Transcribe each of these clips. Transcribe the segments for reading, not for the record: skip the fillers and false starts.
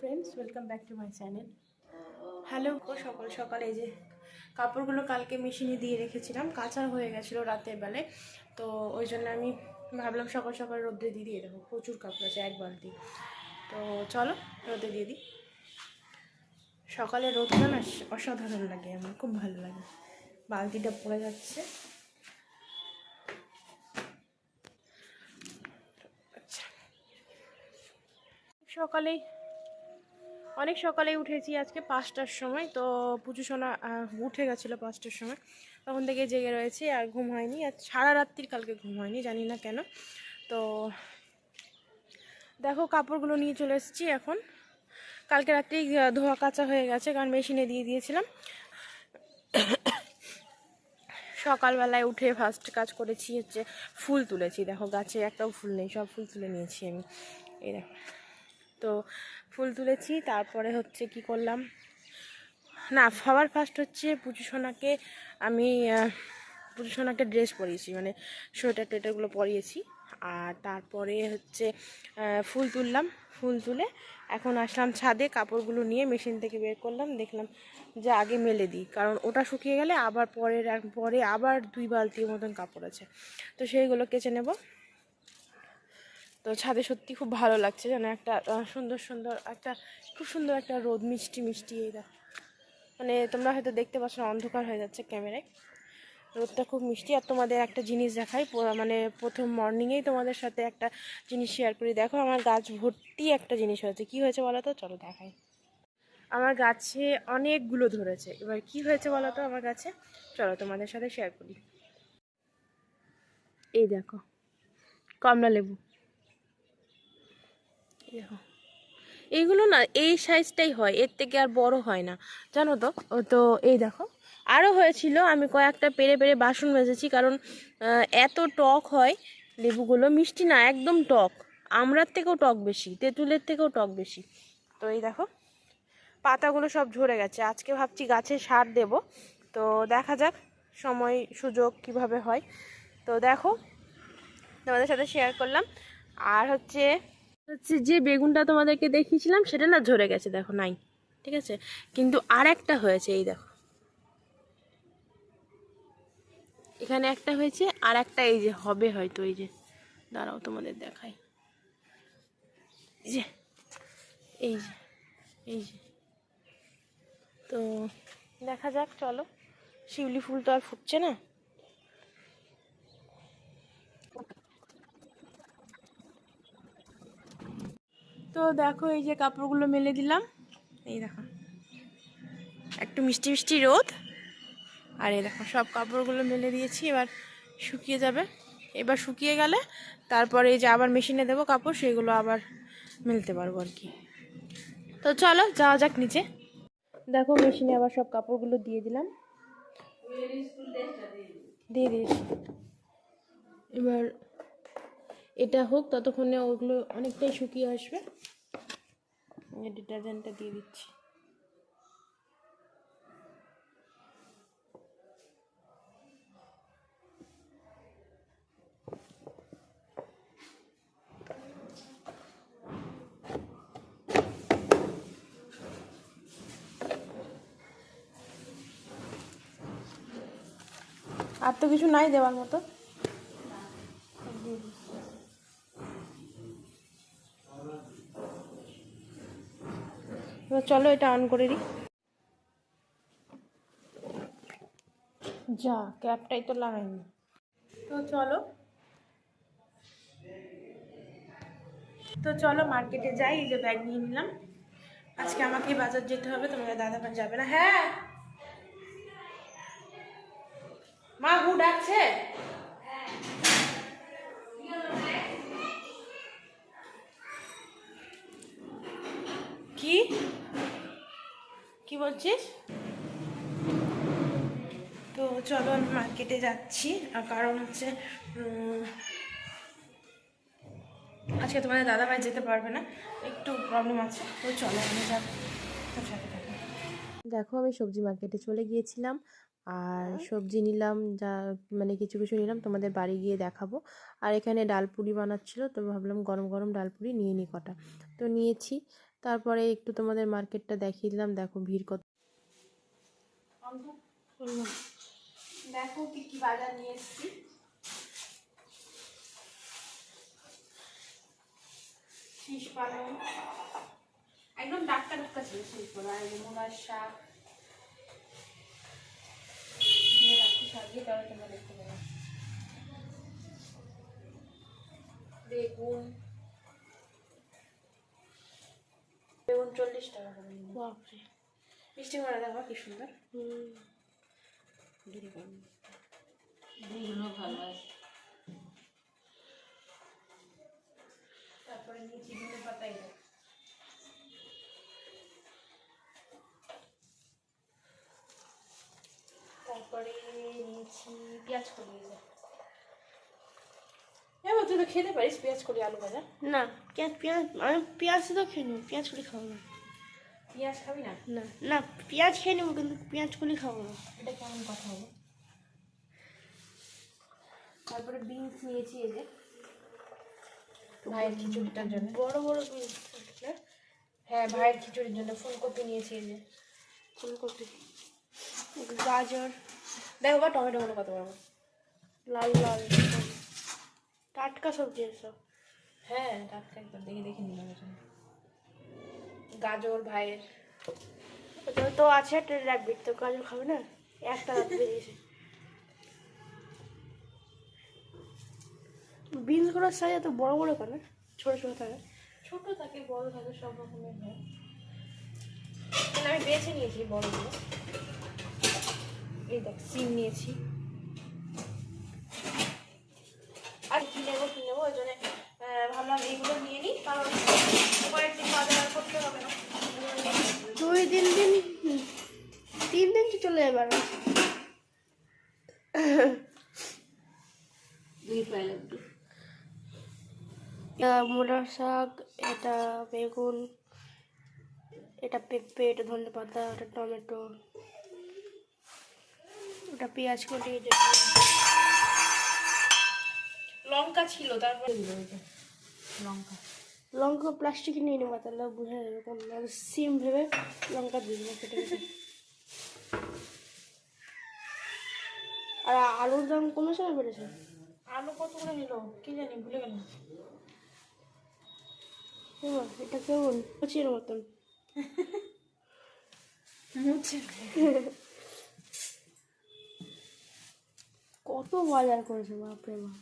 Friends, welcome back to my channel. Hello, সকাল সকাল এই যে কাপড়গুলো কালকে মেশিনে দিয়ে রেখেছিলাম, কাঁচা হয়ে গেছিলো রাতের বেলায়। তো ওই জন্য আমি ভাবলাম সকাল সকাল রোদে দিয়ে দেবো। প্রচুর কাপড় আছে, এক বালতি। তো চলো রোদে দিয়ে দিই। সকালে রোদটা না অসাধারণ লাগে, আমার খুব ভালো লাগে। বালতিটা পড়ে যাচ্ছে। আচ্ছা, অনেক সকালেই উঠেছি আজকে 5টার সময়। তো পুজো সোনা উঠে গেছিলো 5টার সময়, তখন থেকে জেগে রয়েছি আর ঘুম হয়নি। আর সারা রাত্রির কালকে ঘুম হয়নি, জানি না কেন। তো দেখো কাপড়গুলো নিয়ে চলে এসেছি এখন। কালকে রাত্রি ধোয়া কাচা হয়ে গেছে, কারণ মেশিনে দিয়ে দিয়েছিলাম। সকালবেলায় উঠে ফার্স্ট কাজ করেছি হচ্ছে ফুল তুলেছি। দেখো গাছে একটাও ফুল নেই, সব ফুল তুলে নিয়েছি আমি। এই দেখো, তো ফুল তুলেছি। তারপরে হচ্ছে কি করলাম না, সবার ফার্স্ট হচ্ছে পুজো সোনাকে আমি পুজো সোনাকে ড্রেস পরিয়েছি, মানে সোয়েটার টোয়েটারগুলো পরিয়েছি। আর তারপরে হচ্ছে ফুল তুললাম। ফুল তুলে এখন আসলাম ছাদে, কাপড়গুলো নিয়ে মেশিন থেকে বের করলাম। দেখলাম যে আগে মেলে দিই, কারণ ওটা শুকিয়ে গেলে আবার পরে আবার 2 বালতির মতন কাপড় আছে, তো সেইগুলো কেচে নেব। তো ছাদে সত্যি খুব ভালো লাগছে যেন, একটা খুব সুন্দর একটা রোদ, মিষ্টি মিষ্টি। এই দেখো, মানে তোমরা হয়তো দেখতে পাচ্ছ না, অন্ধকার হয়ে যাচ্ছে ক্যামেরায়। রোদটা খুব মিষ্টি। আর তোমাদের একটা জিনিস দেখাই, মানে প্রথম মর্নিংয়েই তোমাদের সাথে একটা জিনিস শেয়ার করি। দেখো আমার গাছ ভর্তি একটা জিনিস হয়েছে। কি হয়েছে বলো তো, চলো দেখাই। আমার গাছে অনেকগুলো ধরেছে। এবার কি হয়েছে বলো তো আমার গাছে, চলো তোমাদের সাথে শেয়ার করি। এই দেখো কমলা লেবু, দেখো এইগুলো না এই সাইজটাই হয়, এর থেকে আর বড় হয় না, জানো তো। তো এই দেখো আরও হয়েছিল, আমি কয়েকটা পেরে পেরে বাসন মেজেছি, কারণ এত টক হয় লেবুগুলো। মিষ্টি না, একদম টক, আমড়ার থেকেও টক বেশি, তেঁতুলের থেকেও টক বেশি। তো এই দেখো পাতাগুলো সব ঝরে গেছে। আজকে ভাবছি গাছে সার দেব, তো দেখা যাক সময় সুযোগ কিভাবে হয়। তো দেখো তোমাদের সাথে শেয়ার করলাম। আর হচ্ছে যে বেগুনটা তোমাদেরকে দেখিয়েছিলাম সেটা না ঝরে গেছে, দেখো নাই, ঠিক আছে। কিন্তু আর একটা হয়েছে, এই দেখো এখানে একটা হয়েছে, আর একটা এই যে হবে হয়তো, এই যে দাঁড়াও তোমাদের দেখাই। এই যে এই যে এই যে তো দেখা যাক, চলো। শিউলি ফুল তো আর ফুটছে না। তো দেখো এই যে কাপড়গুলো মেলে দিলাম। এই দেখো একটু মিষ্টি মিষ্টি রোদ। আর এই দেখো সব কাপড়গুলো মেলে দিয়েছি, এবার শুকিয়ে যাবে। এবার শুকিয়ে গেলে তারপরে এই যে আবার মেশিনে দেবো কাপড়, সেগুলো আবার মেলতে পারবো আর কি। তো চলো যাওয়া যাক নিচে। দেখো মেশিনে আবার সব কাপড়গুলো দিয়ে দিলাম, দিয়ে দিয়েছি। এবার এটা হোক, ততক্ষণে ওগুলো অনেকটাই শুকিয়ে আসবে। ডিটারজেন্টটা দিয়ে দিচ্ছি। আর তো কিছু নাই দেওয়ার মতো। এবার চলো এটা অন করে দিই। যা, ক্যাপটাই তো লাগাইনি। তো চলো মার্কেটে যাই। এই যে ব্যাগ নিয়ে নিলাম। আজকে আমাকে বাজার যেতে হবে, তোমাদের দাদাভাই যাবে না। হ্যাঁ মা, হু ডাকছে। কি কি বলছিস? তো চলো আমি মার্কেটে যাচ্ছি, আর কারণ হচ্ছে আজকে তোমাদের দাদাভাই যেতে পারবে না, একটু প্রবলেম আছে। তো চলো আমি যাবো, সাথে থাকো। দেখো আমি সবজি মার্কেটে চলে গিয়েছিলাম, আর সবজি নিলাম, যা মানে কিছু কিছু নিলাম, তোমাদের বাড়ি গিয়ে দেখাবো। আর এখানে ডালপুরি বানাচ্ছিল, তো ভাবলাম গরম গরম ডালপুরি নিয়ে নিই কটা, তো নিয়েছি। তারপরে একটু তোমাদের মার্কেটটা দেখিয়ে দিলাম, দেখো ভিড় কত। দেখো কি কি বাজার নিয়ে এসেছি। শীষ পালং একদম ডাক্তার ডাক্তার ছিল, শীষ পালং আর মূলার শাক দিয়ে রাখি সাজিয়ে, তাহলে তোমরা দেখতে পাবে। বেগুন 40 টাকা করে। বাপরে, মিষ্টি করে দেখো কি সুন্দর। তারপরে নিচে ধনে পাতাই, তারপরে নিয়েছি পেঁয়াজ কলি। এবার তুই তো খেতে পারিস পেঁয়াজ কলি আলু ভাজা? না, পেঁয়াজ আমি পেঁয়াজ তো খেয়ে নেবো, পেঁয়াজ কলি খাবো না। পেঁয়াজ খাবি না? না না, পেঁয়াজ খেয়ে নেবো কিন্তু পেঁয়াজ কলি খাবো না। এটা কেমন কথা হলো? তারপরে বিনস নিয়েছি, এই যে ভাইয়ের খিচুড়িটার জন্য বড় বড় বিনস। হ্যাঁ, ভাইয়ের খিচুড়ির জন্য ফুলকপি নিয়েছি, এই যে ফুলকপি, গাজর, দেখো বা টমেটো গুলো কত বড়, লাল লাল টাটকা সবজি এসব। হ্যাঁ টাটকা একদম, দেখে দেখে নিলাম। গাজর ভাইয়ের তো আছে, একটা রাখবি তো, গাজর খাবে না, একটা রাখতে বেরিয়েছে। বিনসগুলোর সাইজ এত বড় বড় কেন? ছোট ছোট থাকে। ছোট থাকে বড় থাকে সব রকমের হয়, কিন্তু আমি বেছে নিয়েছি বড়গুলো। এই দেখ সিম নিয়েছি, আর কি নেবো ওই জন্য ভাবলাম এইগুলো নিয়ে নিই, কারণ কয়েকদিন বাজার আর করতে হবে না। 2-3 দিন, 3 দিন তো চলে যাবে। মূলার শাক, এটা বেগুন, এটা পেঁপে, এটা ধনে পাতা, এটা টমেটো, ওটা পেঁয়াজ কলি, লঙ্কা ছিল, তারপরে লঙ্কা লঙ্কা প্লাস্টিকে নিয়ে নেবো, তাহলে বোঝা যাবে কেমন। সিম ভেবে লঙ্কা দিয়ে দেবো কেটে কেটে। আর আলুর দাম কমেছে না বেড়েছে? আলু কত করে নিল কি জানি, ভুলে গেলাম। এটা কেমন কুচির মতন। কত বাজার করেছে বাপরে বাপ।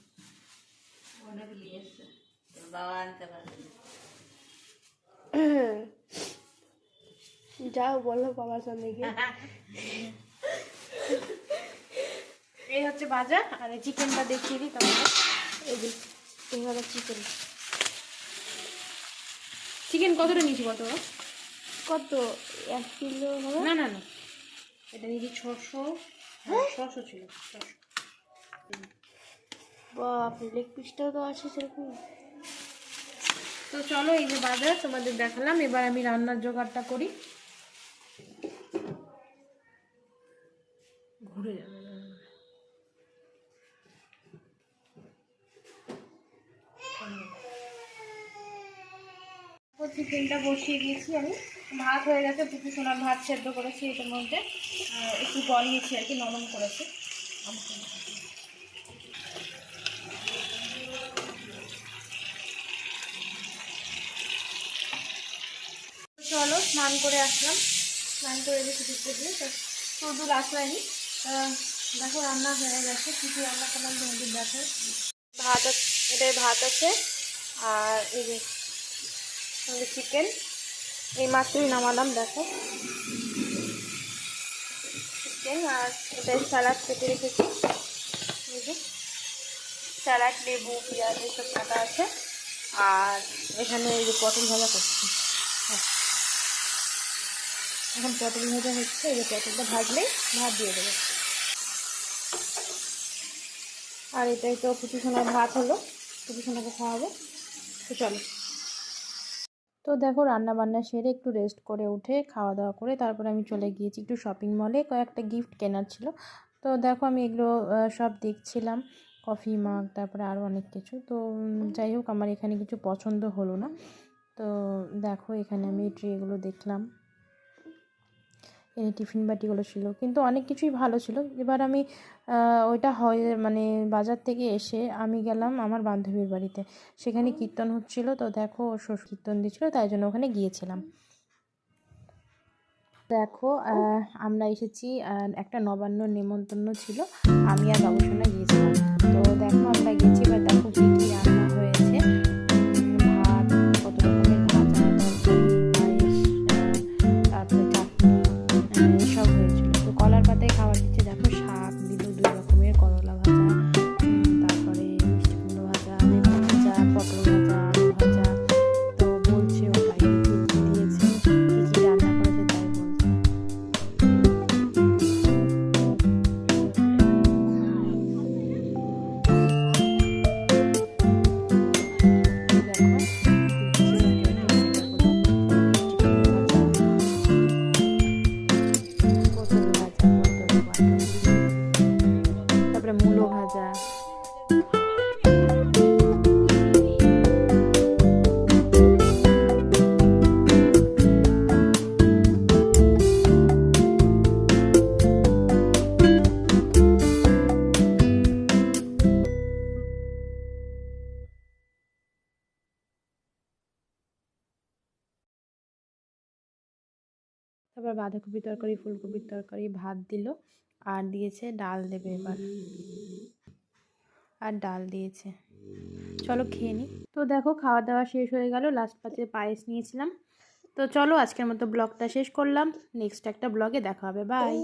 যাও বলো বাবার সামনে গিয়ে। এই হচ্ছে বাজার, আর এই চিকেনটা দেখিয়ে দিই তোমাকে। এই যে এখানে চিকেন। চিকেন কতটা নিয়েছি বলতো? কত, 1 কিলো হবে? না না না, এটা নিয়েছি 600। 600 ছিল 600। বাপরে, লেগ পিসটাও তো আছে সেরকম। তো চলো, এই যে বাজার তোমাদের দেখালাম, এবার আমি রান্নার জোগাড়টা করি। ঘুরে যাবে চিকেনটা বসিয়ে দিয়েছি আমি, ভাত হয়ে গেছে, পুকু সোনার ভাত সেদ্ধ করেছি, এটার মধ্যে একটু গলিয়েছি আর কি, নরম করেছি। চলো, স্নান করে আসলাম, স্নান করে এসে ঢুকতে দিয়ে শুধু আসলাইনি। দেখো রান্না হয়ে গেছে, কিছু রান্না করলাম তোমাদের দেখো। ভাত আছে, এটাই ভাত আছে, আর এই যে চিকেন এই মাত্রই নামালাম, দেখো চিকেন। আর এটাই স্যালাড কেটে রেখেছি, এই যে স্যালাড, লেবু, পেঁয়াজ এইসব কাটা আছে। আর এখানে এই যে পটল ভাজা করছি, এখন পটল ভাজা হচ্ছে, এই যে পটলটা ভাজলেই ভাত দিয়ে দেবো। আর এটাই তো পুচু সোনার ভাত হলো, পুচু সোনাকে খাওয়াবো। তো চলো। তো দেখো রান্না বান্না সেরে একটু রেস্ট করে উঠে খাওয়া দাওয়া করে তারপরে আমি চলে গিয়েছি একটু শপিং মলে, কয়েকটা গিফট কেনার ছিল। তো দেখো আমি এগুলো সব দেখছিলাম, কফি মাগ, তারপরে আরও অনেক কিছু। তো যাই হোক, আমার এখানে কিছু পছন্দ হলো না, তো তো দেখো এখানে আমি ট্রেগুলো দেখলাম, এই টিফিন বাটিগুলো ছিল, কিন্তু অনেক কিছুই ভালো ছিল। এবার আমি ওইটা হয় মানে বাজার থেকে এসে আমি গেলাম আমার বান্ধবীর বাড়িতে, সেখানে কীর্তন হচ্ছিল। তো দেখো শ্বশুর কীর্তন দিচ্ছিলো, তাই জন্য ওখানে গিয়েছিলাম। দেখো আমরা এসেছি, একটা নবান্ন নেমন্তন্ন ছিল, আমি আর বাবুসোনা গিয়েছিলাম। তো দেখো আমরা গেছি, এবার দেখো কী কী রান্না হয়েছে। ভাত, কত রকমের ভাজা, তরকারি, পায়েস, তারপরে চাটনি, এসব হয়েছিল। তো কলার পাতায় খাবার দিচ্ছে, দেখো শাক দিল, 2 রকমের, করলা ভাজা, তারপরে মিষ্টি কুমড়ো ভাজা, বেগুন ভাজা, পটল ভাজা, আলু ভাজা। তো বলছে ও ভাই কী কী দিয়েছে, কী কী রান্না করেছে তাই বলছে। তারপরে মূলো ভাজা। তারপর বাঁধাকপির তরকারি, ফুলকপির তরকারি, ভাত দিল, আর দিয়েছে ডাল দেবে এবার, আর ডাল দিয়েছে। চলো খেয়ে নিই। তো দেখো খাওয়া দাওয়া শেষ হয়ে গেল, লাস্ট পাতে পায়েস নিয়েছিলাম। তো চলো আজকের মতো ব্লগটা শেষ করলাম, নেক্সট একটা ব্লগে দেখা হবে, বাই।